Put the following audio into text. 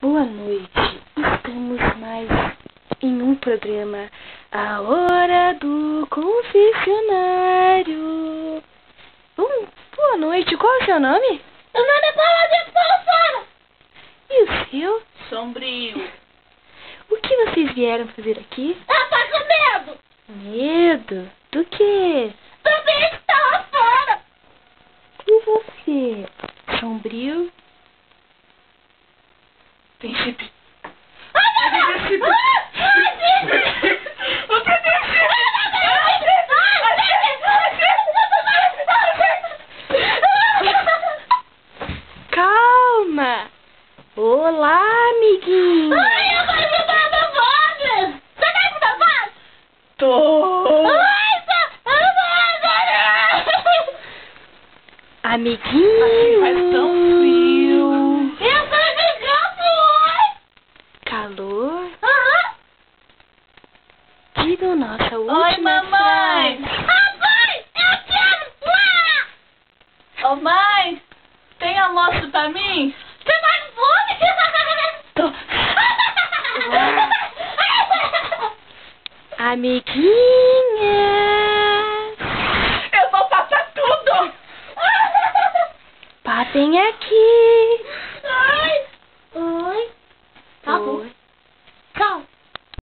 Boa noite, estamos mais em um programa, A Hora do Confessionário. Boa noite, qual é o seu nome? Meu nome é Paula de Polsona. E o seu? Sombrio. O que vocês vieram fazer aqui? Eu tô com medo. Medo? Do quê? Do bicho que tá lá fora. E você? Sombrio? Tem chip. Ai, meu Deus. Ai, chip. O que tem chip? Calma! Olá, amiguinho! Ai, eu vou ajudar meu voz. Você tá com meu voz? Tô! Ai, eu vou ajudar. Amiguinho! Aqui faz tão frio. Eu tô jogando, oi. Calor? Aham. Diga nossa última Oi, mamãe. frase. Mamãe, eu quero voar. Ô mãe, tem almoço pra mim? Você vai fome? Tô. Amiguinhas! Eu vou passar tudo. Passem aqui!